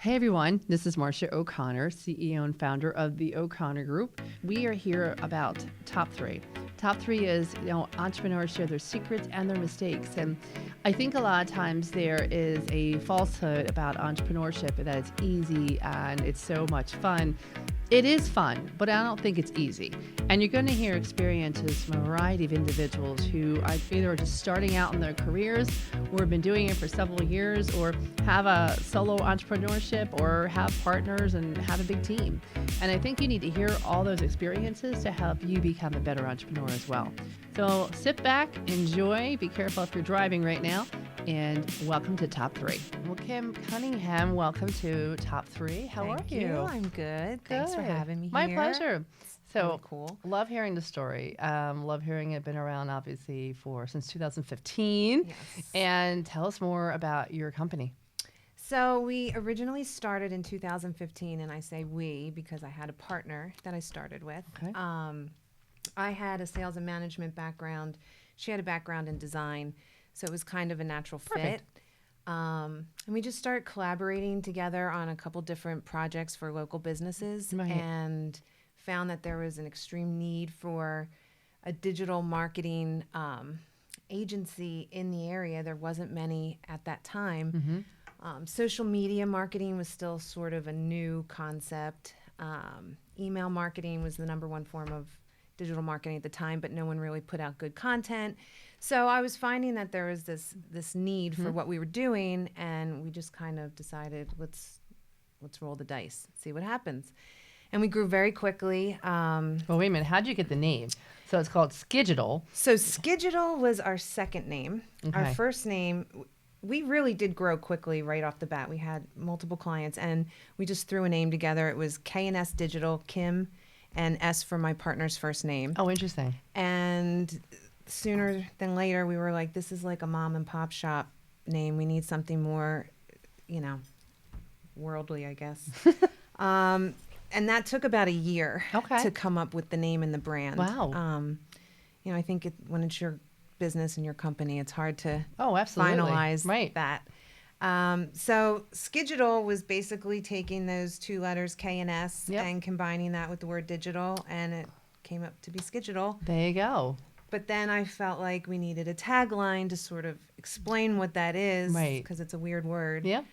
Hey everyone, this is Marcia O'Connor, CEO and founder of the O'Connor Group. We are here about top three. Top three is, entrepreneurs share their secrets and their mistakes. And I think a lot of times there is a falsehood about entrepreneurship that it's easy and it's so much fun. It is fun, but I don't think it's easy. And you're going to hear experiences from a variety of individuals who are either just starting out in their careers or have been doing it for several years or have a solo entrepreneurship or have partners and have a big team. And I think you need to hear all those experiences to help you become a better entrepreneur as well. So sit back, enjoy, be careful if you're driving right now, and welcome to Top 3. Well, Kim Cunningham, welcome to Top 3. How are you? I'm good. Thanks for having me My here. pleasure. So really cool. Love hearing the story. Love hearing it. Been around obviously since 2015. Yes. And tell us more about your company. So we originally started in 2015, and I say we because I had a partner that I started with. Okay. I had a sales and management background. She had a background in design, so it was kind of a natural Perfect. fit. And we just started collaborating together on a couple different projects for local businesses, Right. and found that there was an extreme need for a digital marketing agency in the area. There wasn't many at that time. Social media marketing was still sort of a new concept. Email marketing was the number one form of digital marketing at the time, but no one really put out good content. So I was finding that there was this need for what we were doing, and we just kind of decided, let's roll the dice, see what happens. And we grew very quickly. Well, wait a minute. How did you get the name? So it's called Skigital. So Skigital was our second name. Okay. Our first name, we really did grow quickly right off the bat. We had multiple clients, and we just threw a name together. It was K&S Digital, Kim, and S for my partner's first name. Oh, interesting. And sooner than later, we were like, this is like a mom and pop shop name. We need something more, worldly, I guess. And that took about a year to come up with the name and the brand. Wow. I think when it's your business and your company, it's hard to Absolutely. finalize that. So Skigital was basically taking those two letters K and S and combining that with the word digital, and it came up to be Skigital. There you go. But then I felt like we needed a tagline to sort of explain what that is, because it's a weird word. Yeah.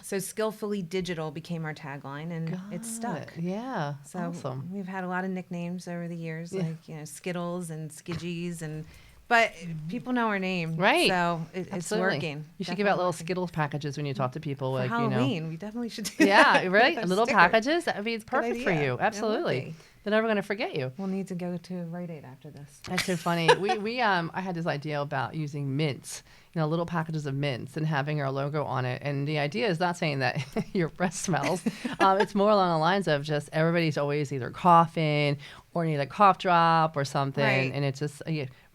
So Skillfully Digital became our tagline, and it stuck. Yeah. So awesome. we've had a lot of nicknames over the years, like Skittles and Skidgies, but people know our name, Right? So it's working. You should give out little Skittles packages when you talk to people, for like Halloween. We definitely should do Yeah, that. right. Those Little stickers. packages. That would be perfect for idea. you. It would Absolutely. be. They're never going to forget you. We'll need to go to Rite Aid after this. That's so funny. I had this idea about using mints, little packages of mints and having our logo on it. And the idea is not saying that your breath smells. It's more along the lines of just everybody's always either coughing or need a cough drop or something. Right. And it's just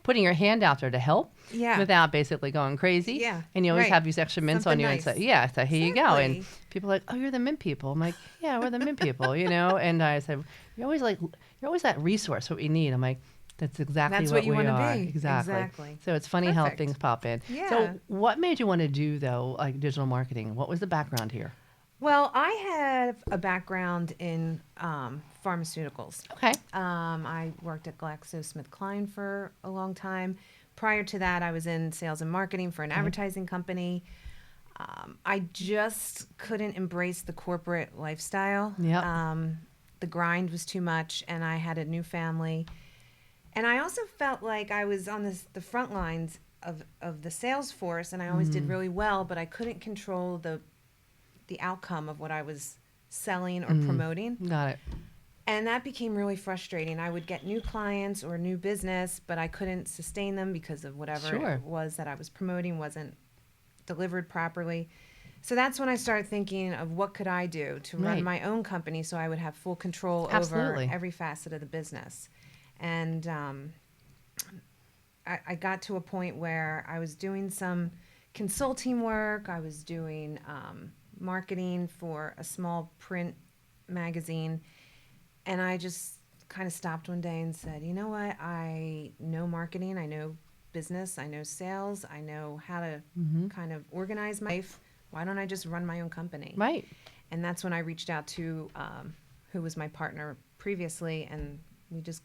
putting your hand out there to help without basically going crazy. Yeah. And you always have these extra mints Something on you nice. and say, so here you go. And Exactly. people are like, oh, you're the mint people. I'm like, yeah, we're the mint people, And I said, you're always that resource, what we need. I'm like, that's exactly That's what what you we wanna are. be. Exactly. So it's funny how Perfect. things pop in. Yeah. So what made you want to do, though, like digital marketing? What was the background here? Well, I have a background in pharmaceuticals. Okay. I worked at GlaxoSmithKline for a long time. Prior to that, I was in sales and marketing for an advertising company. I just couldn't embrace the corporate lifestyle. Yep. The grind was too much, and I had a new family. And I also felt like I was on the front lines of the sales force, and I always did really well, but I couldn't control the outcome of what I was selling or promoting. Got it. And that became really frustrating. I would get new clients or new business, but I couldn't sustain them because of whatever it was that I was promoting wasn't delivered properly. So that's when I started thinking of what could I do to run my own company so I would have full control over every facet of the business. And I got to a point where I was doing some consulting work. I was doing marketing for a small print magazine. And I just kind of stopped one day and said, you know what? I know marketing. I know business. I know sales. I know how to kind of organize my life. why don't I just run my own company? Right. And that's when I reached out to who was my partner previously, and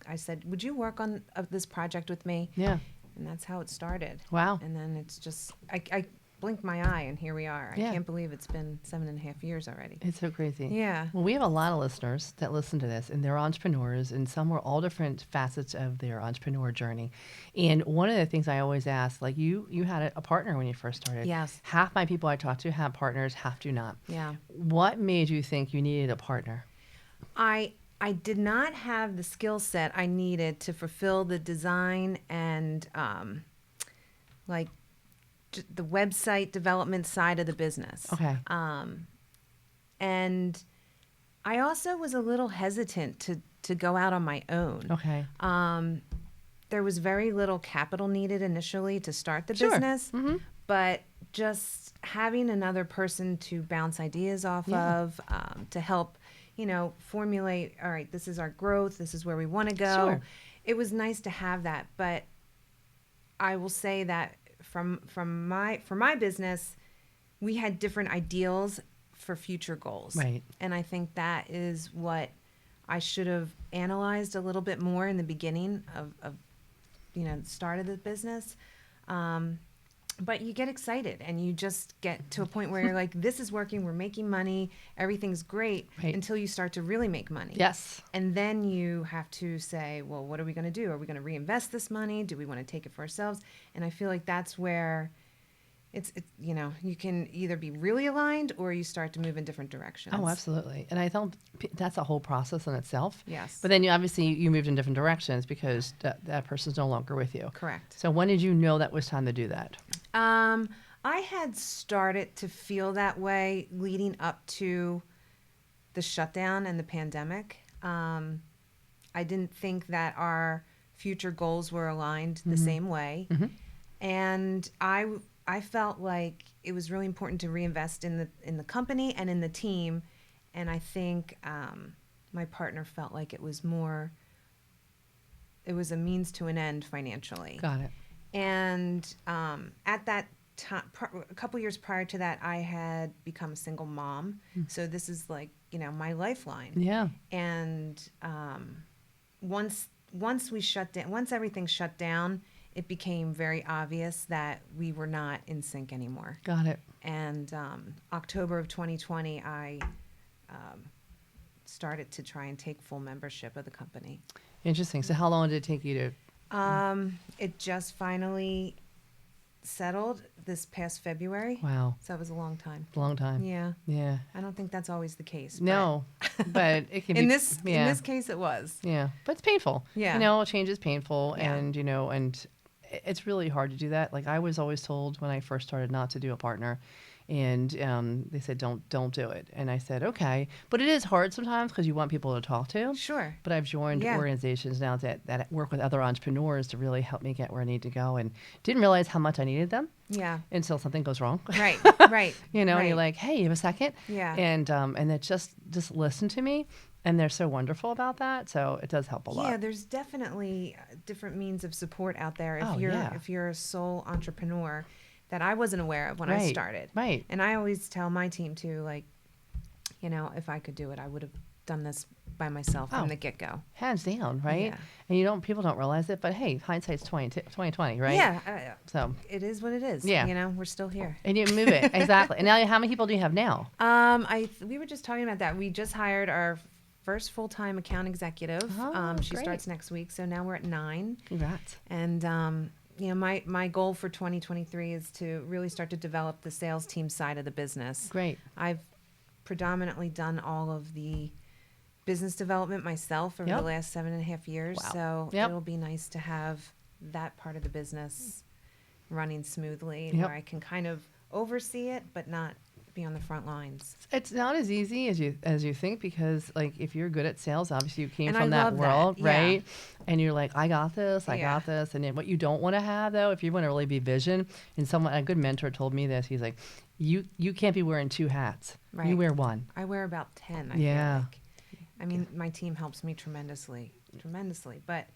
I said, would you work on this project with me? Yeah. And that's how it started. Wow. And then it's just, I blinked my eye and here we are. Yeah. I can't believe it's been 7.5 years already. It's so crazy. Yeah. Well, we have a lot of listeners that listen to this, and they're entrepreneurs, and some are all different facets of their entrepreneur journey. And one of the things I always ask, like you had a partner when you first started. Yes. Half my people I talk to have partners, half do not. Yeah. What made you think you needed a partner? I did not have the skill set I needed to fulfill the design and like the website development side of the business. Okay. And I also was a little hesitant to go out on my own. Okay. There was very little capital needed initially to start the Sure. business, Mm-hmm. but just having another person to bounce ideas off Yeah. of, to help, formulate, all right, this is our growth, this is where we want to go. Sure. It was nice to have that, but I will say that for my business, we had different ideals for future goals. Right. And I think that is what I should have analyzed a little bit more in the beginning of the start of the business. But you get excited and you just get to a point where you're like, this is working, we're making money, everything's great, Right. until you start to really make money. Yes. And then you have to say, well, what are we going to do? Are we going to reinvest this money? Do we want to take it for ourselves? And I feel like that's where it's you can either be really aligned or you start to move in different directions. Oh, absolutely. And I think that's a whole process in itself. Yes. But then you moved in different directions because that person's no longer with you. Correct. So when did you know that was time to do that? I had started to feel that way leading up to the shutdown and the pandemic. I didn't think that our future goals were aligned the same way. Mm-hmm. And I felt like it was really important to reinvest in the company and in the team. And I think my partner felt like it was a means to an end financially. Got it. And at that time, a couple years prior to that, I had become a single mom. So this is like, my lifeline. Yeah. And once everything shut down, it became very obvious that we were not in sync anymore. Got it. And October of 2020, I started to try and take full membership of the company. Interesting. So how long did it take you to? It just finally settled this past February. Wow. So it was a long time. A long time. Yeah. Yeah. I don't think that's always the case. No, but it can be. In this case, it was. Yeah, but it's painful. Yeah. Change is painful, Yeah. and it's really hard to do that. Like I was always told when I first started not to do a partner, and they said don't do it, and I said okay, but it is hard sometimes because you want people to talk to. Sure. But I've joined Yeah. organizations now that work with other entrepreneurs to really help me get where I need to go, and didn't realize how much I needed them Yeah. until something goes wrong. Right. Right. And you're Right. like, hey, you have a second? Yeah. And it just listen to me, and they're so wonderful about that. So it does help a lot. Yeah, there's definitely different means of support out there Oh, yeah. if you're a sole entrepreneur that I wasn't aware of when I started. Right. And I always tell my team too, like, if I could do it, I would have done this by myself Oh. from the get-go. Hands down, right? Yeah. And people don't realize it, but hey, hindsight's 2020, right? Yeah, So it is what it is. Yeah. We're still here. and you move it exactly. And now, how many people do you have now? We were just talking about that. We just hired our first full-time account executive. Oh, She great. starts next week, so now we're at 9. Congrats. And my goal for 2023 is to really start to develop the sales team side of the business. Great. I've predominantly done all of the business development myself over Yep. the last 7.5 years. Wow. So Yep. it'll be nice to have that part of the business running smoothly, Yep. where I can kind of oversee it, but not be on the front lines. It's not as easy as you think, because like if you're good at sales, obviously you came And from I that love that, world, yeah. right? And you're like, I got this, I Yeah. got this. And then what you don't want to have though, if you want to really be vision, and a good mentor told me this, he's like, you can't be wearing 2 hats. You Right. wear one. I wear about 10, I Yeah. feel like. I mean, my team helps me tremendously, but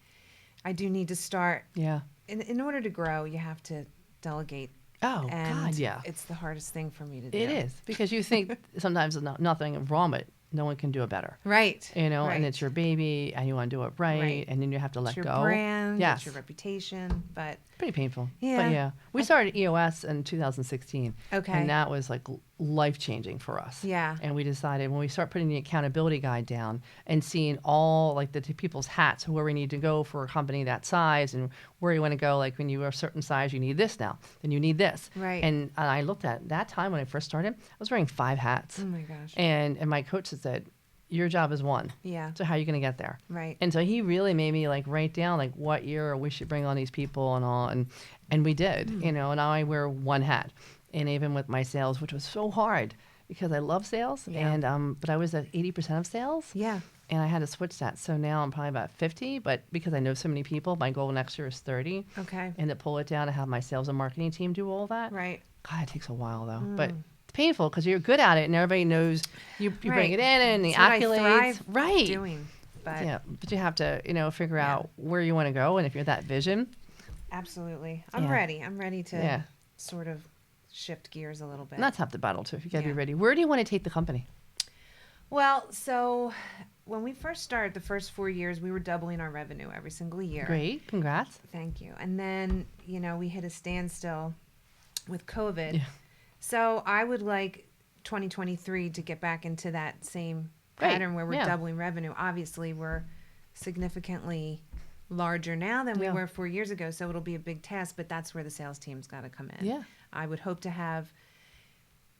I do need to start. Yeah. In order to grow, you have to delegate Oh, and God, yeah. it's the hardest thing for me to do. It is, because you think sometimes there's nothing wrong, but no one can do it better. Right. You know, and right. it's your baby, and you want to do it right, Right. and then you have to let It's your go. brand, Yes. it's your reputation, but Pretty painful. Yeah. But yeah, we started EOS in 2016. Okay. And that was like life changing for us. Yeah. And we decided when we start putting the accountability guide down and seeing all like the people's hats, where we need to go for a company that size and where you want to go. Like when you are a certain size, you need this now, then you need this. Right. And I looked at that time when I first started, I was wearing 5 hats. Oh my gosh. And my coach had said, your job is 1. Yeah. So how are you going to get there? Right. And so he really made me like write down like what year we should bring on these people and all. And we did, you know, and now I wear 1 hat. And even with my sales, which was so hard because I love sales. Yeah. And, but I was at 80% of sales. Yeah. And I had to switch that. So now I'm probably about 50, but because I know so many people, my goal next year is 30. Okay. And to pull it down and have my sales and marketing team do all that. Right. God, it takes a while though. But it's painful because you're good at it and everybody knows you Right. bring it in and the It's what I accolades. thrive Right. doing. But Yeah, but you have to, you know, figure Yeah. out where you want to go, and if you're that vision. absolutely. I'm Yeah. ready. I'm ready to Yeah. sort of shift gears a little bit. And that's half the battle too. You got to Yeah. be ready. Where do you want to take the company? Well, so when we first started, the first 4 years, we were doubling our revenue every single year. Great, congrats. Thank you. And then, you know, we hit a standstill with COVID. Yeah. So I would like 2023 to get back into that same Great. pattern where we're Yeah. doubling revenue. Obviously, we're significantly larger now than we Yeah. were 4 years ago, so it'll be a big task, but that's where the sales team's got to come in. Yeah. I would hope to have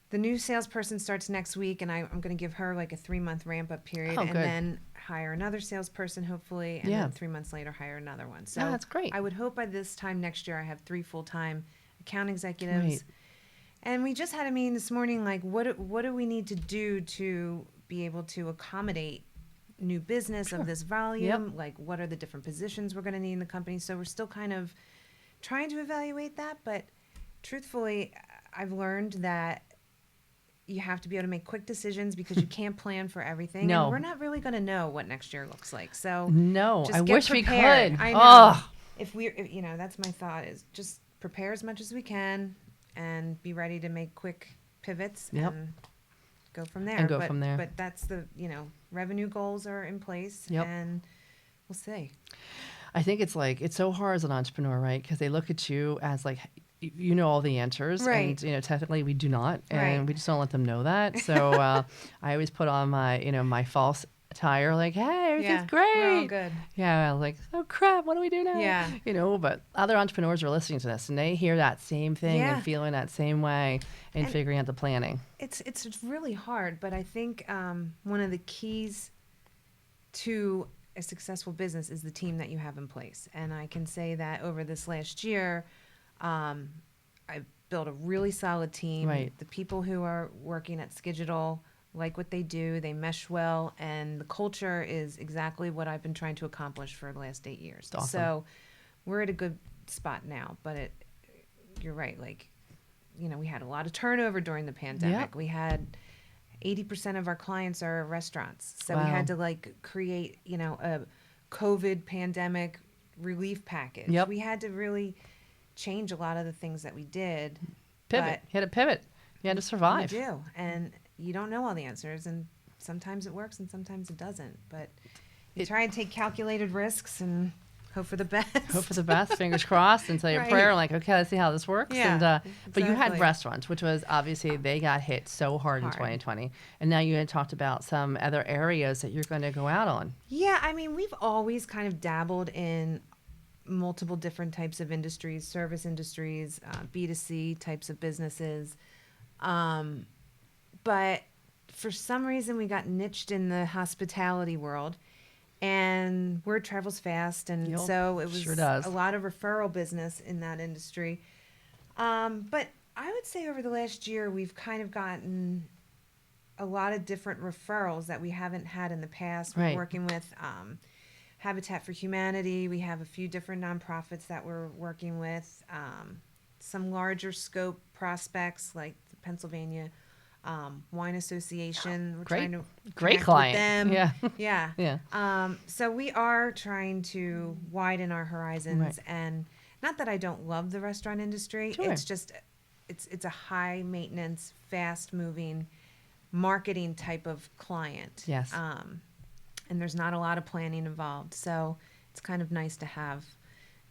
the new salesperson starts next week, and I'm going to give her like a 3-month ramp up period, Oh, and good. then hire another salesperson hopefully, and Yeah. then 3 months later hire another one. So Oh, that's great. I would hope by this time next year I have 3 full-time account executives. Right. And we just had a meeting this morning, like what do we need to do to be able to accommodate new business Sure. of this volume? Like what are the different positions we're going to need in the company? So we're still kind of trying to evaluate that, but truthfully, I've learned that you have to be able to make quick decisions because you can't plan for everything. No. And we're not really going to know what next year looks like. So No, just I get wish prepared. we could. I know. Oh, If you know, that's my thought is just prepare as much as we can and be ready to make quick pivots Yep. and go from there. And go but, from there. But that's the, you know, revenue goals are in place Yep. and we'll see. I think it's like, it's so hard as an entrepreneur, right? Because they look at you as like, you know all the answers. Right. And, you know, technically we do not. And Right. we just don't let them know that. So I always put on my, you know, my false attire, like, hey, everything's great. We're all good. Yeah, I was like, oh crap, what do we do now? Yeah. You know, but other entrepreneurs are listening to this and they hear that same thing Yeah. and feeling that same way and And- figuring out the planning. It's really hard, but I think one of the keys to a successful business is the team that you have in place. And I can say that over this last year, I've built a really solid team. Right. The people who are working at Skidital like what they do, they mesh well, and the culture is exactly what I've been trying to accomplish for the last 8 years. Awesome. So we're at a good spot now, but you're right, like, you know, we had a lot of turnover during the pandemic. Yep. We had 80% of our clients are restaurants. So we Wow. had to like create, you know, a COVID pandemic relief package. Yep. We had to really change a lot of the things that we did. Pivot. You had to pivot. You had to survive. You do. And you don't know all the answers. And sometimes it works and sometimes it doesn't. But you try and take calculated risks and hope for the best. Hope for the best, fingers crossed, and say a Right. prayer like, okay, let's see how this works. Yeah, And, but you had exactly. restaurants, which was obviously they got hit so hard in Hard. 2020. And now you had talked about some other areas that you're going to go out on. Yeah, I mean, we've always kind of dabbled in multiple different types of industries, service industries, B2C types of businesses. But for some reason, we got niched in the hospitality world, and word travels fast. And Yep, so it was sure does. a lot of referral business in that industry. But I would say over the last year, we've kind of gotten a lot of different referrals that we haven't had in the past. We're Right. working with Habitat for Humanity. We have a few different nonprofits that we're working with. Some larger scope prospects like the Pennsylvania Wine Association. We're Great. trying to Great connect client. with them. Yeah. Yeah. Yeah. So we are trying to widen our horizons, Right. and not that I don't love the restaurant industry. Sure. It's just it's a high maintenance, fast moving marketing type of client. Yes. And there's not a lot of planning involved. So it's kind of nice to have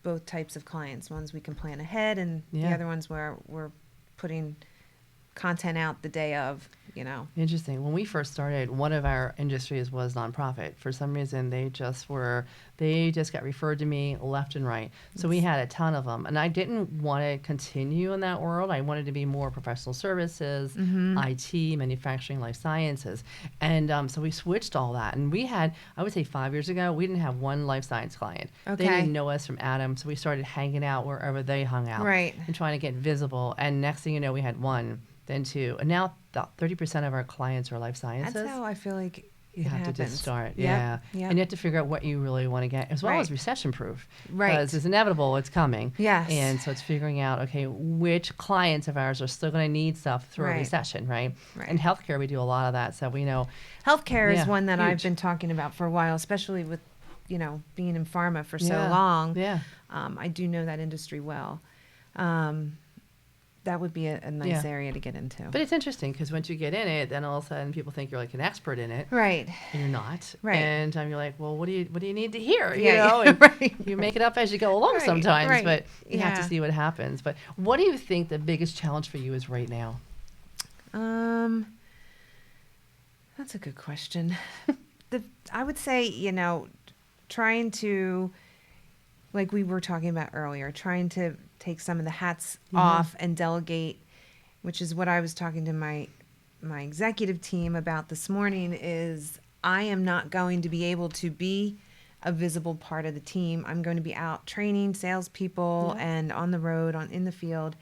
both types of clients. Ones we can plan ahead, and the other ones where we're putting content out the day of, Interesting. When we first started, one of our industries was nonprofit. For some reason, they just got referred to me left and right. So we had a ton of them. And I didn't want to continue in that world. I wanted to be more professional services, IT, manufacturing, life sciences. And so we switched all that. And we had, I would say 5 years ago, we didn't have one life science client. Okay. They didn't know us from Adam. So we started hanging out wherever they hung out. Right. And trying to get visible. And next thing you know, we had one, then two. And now 30% of our clients are life sciences. That's how I feel like you have happens. to just start. Yep. Yeah. Yep. And you have to figure out what you really want to get, as well as recession proof. Right. Because it's inevitable, it's coming. Yes. And so it's figuring out, okay, which clients of ours are still going to need stuff through a recession, right? And healthcare, we do a lot of that. So we know. Healthcare is one that huge. I've been talking about for a while, especially with, being in pharma for so long. Yeah. I do know that industry well. That would be a nice area to get into. But it's interesting because once you get in it, then all of a sudden people think you're like an expert in it, right? And you're not, right? And you're like, well, what do you need to hear? And right. You make it up as you go along sometimes, right. But you have to see what happens. But what do you think the biggest challenge for you is right now? That's a good question. I would say, trying to, like we were talking about earlier, trying to take some of the hats off and delegate, which is what I was talking to my executive team about this morning, is I am not going to be able to be a visible part of the team. I'm going to be out training salespeople and on the road, in the field.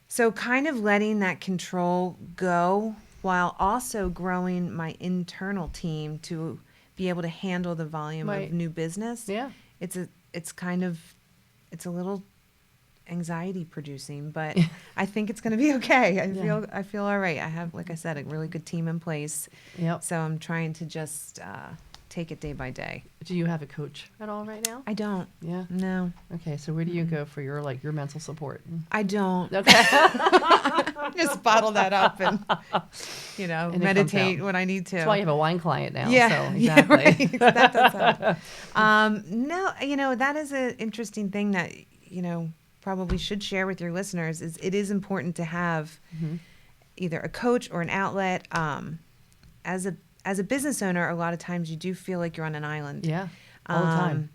So kind of letting that control go while also growing my internal team to be able to handle the volume of new business. Yeah. It's a little anxiety producing, but I think it's going to be okay. I feel all right. I have, like I said, a really good team in place. Yep. So I'm trying to just take it day by day. Do you have a coach at all right now? I don't. Yeah. No. Okay. So where do you go for your mental support? I don't. Okay. Just bottle that up and and meditate when I need to. That's why you have a wine client now. Yeah. So, exactly. Yeah, right. That does help. No, that is an interesting thing that probably should share with your listeners. Is it is important to have either a coach or an outlet. As a business owner, a lot of times you do feel like you're on an island. Yeah, all the time.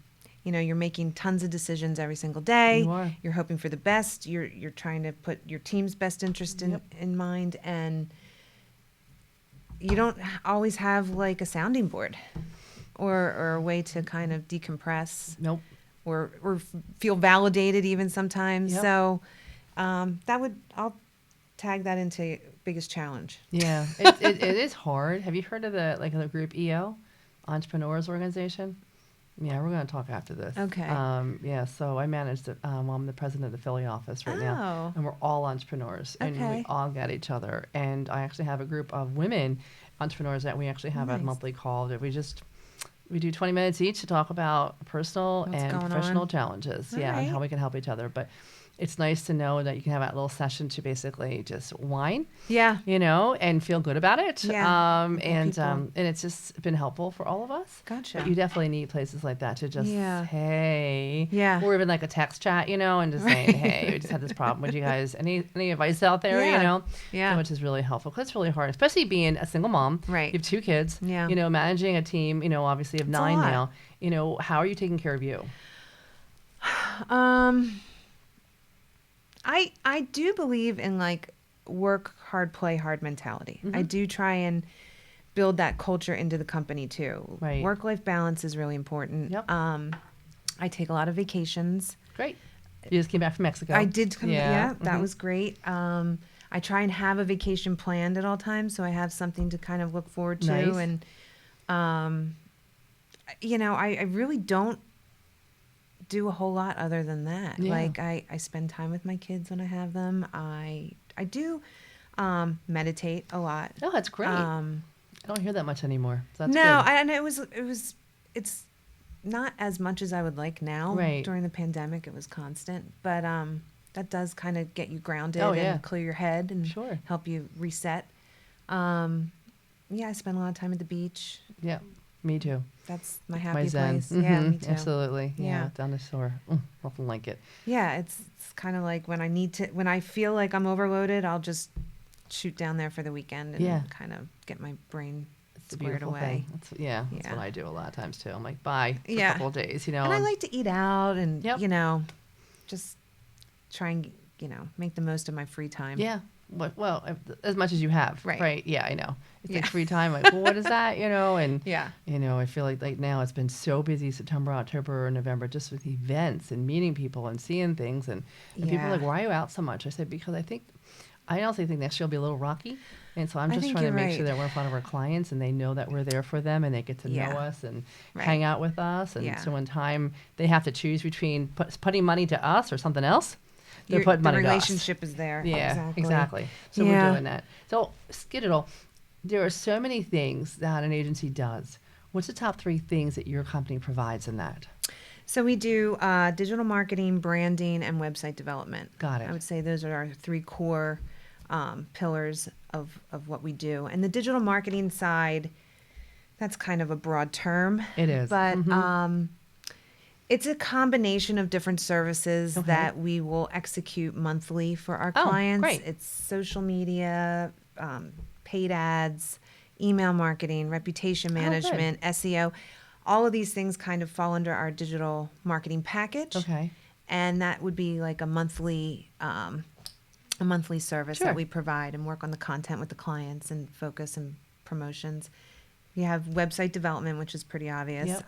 You're making tons of decisions every single day. You are. You're hoping for the best. You're trying to put your team's best interest in mind, and you don't always have like a sounding board or a way to kind of decompress. Nope. Or feel validated even sometimes. Yep. So I'll tag that into biggest challenge. Yeah, it is hard. Have you heard of the group EO, Entrepreneurs Organization? Yeah, we're going to talk after this. Okay. So I manage I'm the president of the Philly office right now, and we're all entrepreneurs, and we all get each other. And I actually have a group of women entrepreneurs that we actually have a monthly call that we do 20 minutes each to talk about personal and professional challenges. And how we can help each other. But it's nice to know that you can have that little session to basically just whine, and feel good about it. And it's just been helpful for all of us. Gotcha. But you definitely need places like that to just, hey, or even like a text chat, and just saying, hey, we just had this problem. Would you guys, any advice out there, which is really helpful. Because it's really hard, especially being a single mom. Right. You have 2 kids, managing a team, obviously of 9 now, how are you taking care of you? I do believe in work hard, play hard mentality. I do try and build that culture into the company too. Right. Work-life balance is really important. Yep. I take a lot of vacations. Great. You just came back from Mexico. I did come. Yeah, that was great. I try and have a vacation planned at all times, so I have something to kind of look forward to. Nice. And I really don't do a whole lot other than that. I spend time with my kids when I have them. I do meditate a lot. Oh, that's great. I don't hear that much anymore. So that's no, good. and it's not as much as I would like now. Right. During the pandemic, it was constant, but that does kind of get you grounded Oh, yeah. and clear your head and Sure. help you reset. Yeah, I spend a lot of time at the beach. Yeah, me too. That's my My happy zen. place. Yeah, me too. Absolutely. Yeah. Down the shore. Nothing like it. Yeah, it's kind of like when I feel like I'm overloaded, I'll just shoot down there for the weekend and Yeah. kind of get my brain It's a squared beautiful away. thing. That's what Yeah. I do a lot of times too. I'm like, bye for a Yeah. couple of days, And I like to eat out and, Yep. just try and, make the most of my free time. Yeah. Well, as much as you have. Right. Yeah, I know. It's Yeah. like free time. Like, well, what is that? And, Yeah. I feel like now it's been so busy September, October, November, just with events and meeting people and seeing things. And people are like, Yeah. why are you out so much? I said, because I honestly think next year will be a little rocky. And so I'm I just think trying to you're make sure right. that we're in front of our clients and they know that we're there for them and they get to know Yeah. us and Right. hang out with us. And Yeah. so in time, they have to choose between putting money to us or something else. They're putting The money to us. relationship is there. Yeah, exactly. So Yeah. we're doing that. So Skididdle, there are so many things that an agency does. What's the top 3 things that your company provides in that? So we do digital marketing, branding, and website development. Got it. I would say those are our 3 core pillars of what we do. And the digital marketing side, that's kind of a broad term. It is. But it's a combination of different services Okay. that we will execute monthly for our Oh, clients. great. It's social media, paid ads, email marketing, reputation good. management, SEO. All of these things kind of fall under our digital marketing package. Okay. And that would be like a monthly service Sure. that we provide and work on the content with the clients and focus and promotions. You have website development, which is pretty obvious. Yep.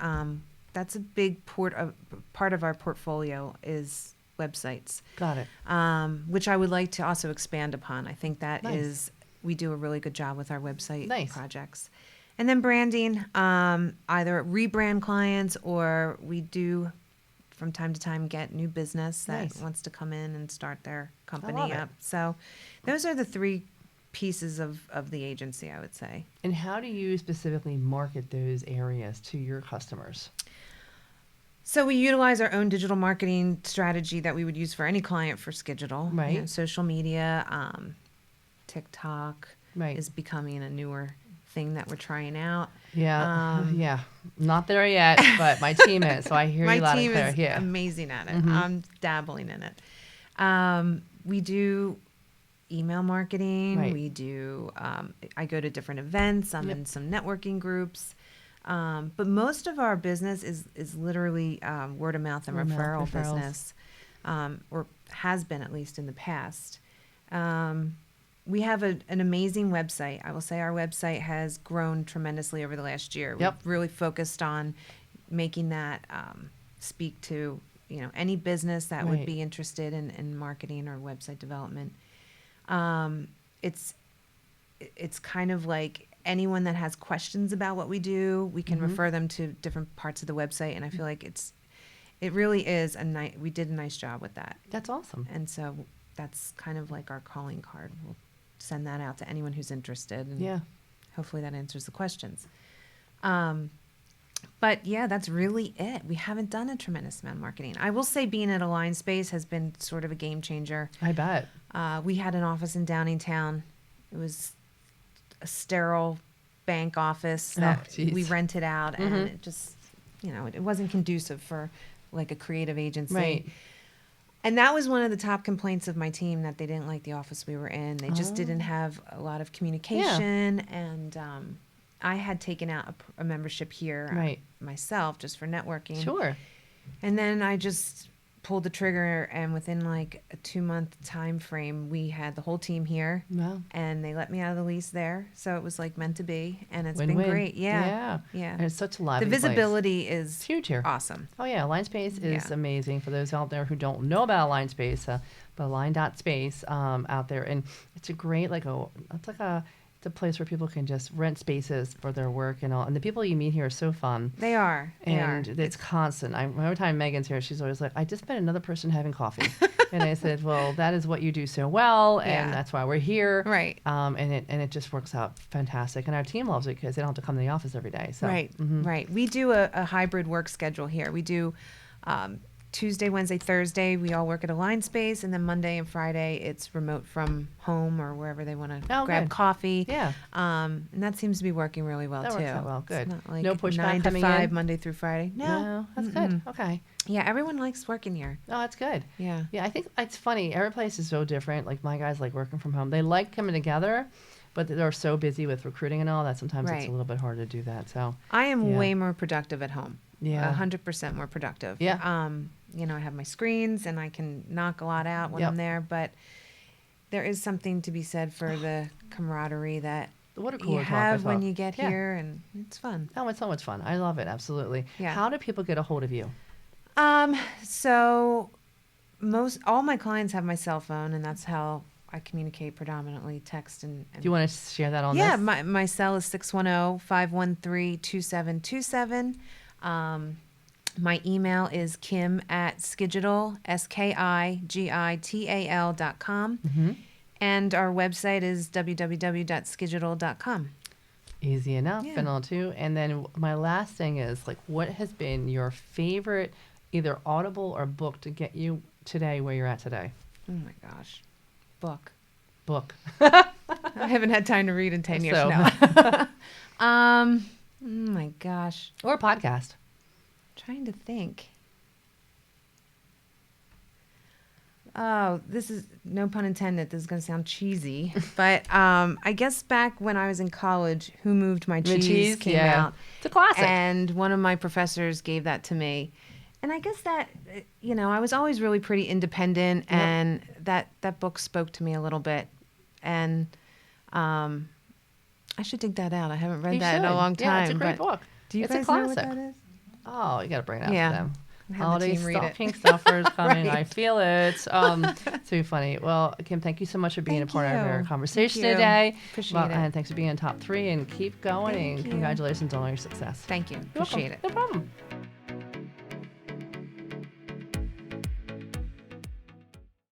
That's a big part of our portfolio is websites, Got it. which I would like to also expand upon. I think that Nice. we do a really good job with our website Nice. projects. And then branding, either rebrand clients or we do from time to time get new business that Nice. wants to come in and start their love company it. up. So those are the 3 pieces of the agency, I would say. And how do you specifically market those areas to your customers? So we utilize our own digital marketing strategy that we would use for any client for Skididdle. Right. Social media, TikTok Right. is becoming a newer thing that we're trying out. Yeah. Yeah. Not there yet, but my team is. So I hear My you loud and team clear. is Yeah. amazing at it. Mhm. I'm dabbling in it. We do email marketing. Right. We do. I go to different events. I'm Yep. in some networking groups. But most of our business is literally word of mouth and Word of mouth, referral referrals. business, or has been at least in the past. We have an amazing website. I will say our website has grown tremendously over the last year. Yep. We've really focused on making that speak to any business that would Right. be interested in marketing or website development. It's kind of like anyone that has questions about what we do, we can Mhm. refer them to different parts of the website, and I feel like it really is we did a nice job with that. That's awesome. And so that's kind of like our calling card. We'll send that out to anyone who's interested, and Yeah. hopefully that answers the questions. But yeah, that's really it. We haven't done a tremendous amount of marketing. I will say being at Align Space has been sort of a game changer. I bet. We had an office in Downingtown. It was a sterile bank office that geez. we rented out, Mhm. and it just, it wasn't conducive for like a creative agency. Right. And that was one of the top complaints of my team, that they didn't like the office we were in. They just didn't Oh. have a lot of communication. And I had taken out a membership here Right. myself just for networking. Sure. And then I just pulled the trigger, and within like a 2-month time frame, we had the whole team here, Well, and they let me out of the lease there. So it was like meant to be, and it's win-win. been great. Yeah. Yeah. Yeah. And it's such a The lively place. visibility It's is huge here. awesome. Oh yeah, Align Space is Yeah. amazing. For those out there who don't know about Align Space, but Align.space out there, and it's a great it's a place where people can just rent spaces for their work and all. And the people you meet here are so fun. They are. And it's constant. Every time Megan's here, she's always like, I just met another person having coffee. And I said, well, that is what you do so well, and Yeah. that's why we're here. Right. And it just works out fantastic. And our team loves it because they don't have to come to the office every day. So, Right. mhm. Right. We do a hybrid work schedule here. We do Tuesday, Wednesday, Thursday, we all work at a line space, and then Monday and Friday, it's remote from home or wherever they want to grab good. coffee. Yeah. And that seems to be working really well That too. works out well. Good. It's not like No pushback 9 to coming 5, in? Monday through Friday. No. That's good. Okay. Yeah, everyone likes working here. Oh, that's good. Yeah. Yeah, I think it's funny. Every place is so different. Like my guys like working from home. They like coming together, but they're so busy with recruiting and all that sometimes it's Right. a little bit hard to do that. So I am Yeah. way more productive at home. Yeah. 100% more productive. Yeah. I have my screens and I can knock a lot out when Yep. I'm there, but there is something to be said for the camaraderie that what a you cooler talk. I have when thought. you get Yeah. here, and it's fun. Oh, it's so much fun. I love it. Absolutely. Yeah. How do people get a hold of you? So all my clients have my cell phone, and that's how I communicate predominantly, text and Do you want to share that on yeah, this? my cell is 610-513-2727. My email is kim@skigital, SKIGITAL.com. Mm-hmm. And our website is www.skigital.com. Easy enough. Yeah. And all too. And then my last thing is like, what has been your favorite either audible or book to get you today where you're at today? Oh my gosh. Book. Book. I haven't had time to read in 10 years So. now. Oh my gosh. Or podcast. Trying to think. Oh, this is no pun intended. This is going to sound cheesy, but I guess back when I was in college, Who Moved My Cheese came out. It's a classic. And one of my professors gave that to me. And I guess that, I was always really pretty independent, Yep. and that book spoke to me a little bit. And I should dig that out. I haven't read You that in a should. long time. Yeah, it's a great but book. Do you It's a guys know what classic. that is? Oh, you got to bring it out Yeah. to them. Have the Holiday team read it. stocking stuffers coming. I Right. feel it. Too funny. Well, Kim, thank you so much for being Thank a part of our you. conversation Thank you. today. Appreciate it. And thanks for being in top 3 and keep going. Thank and you. Congratulations on all your success. Thank you. You're welcome. Appreciate it. No problem.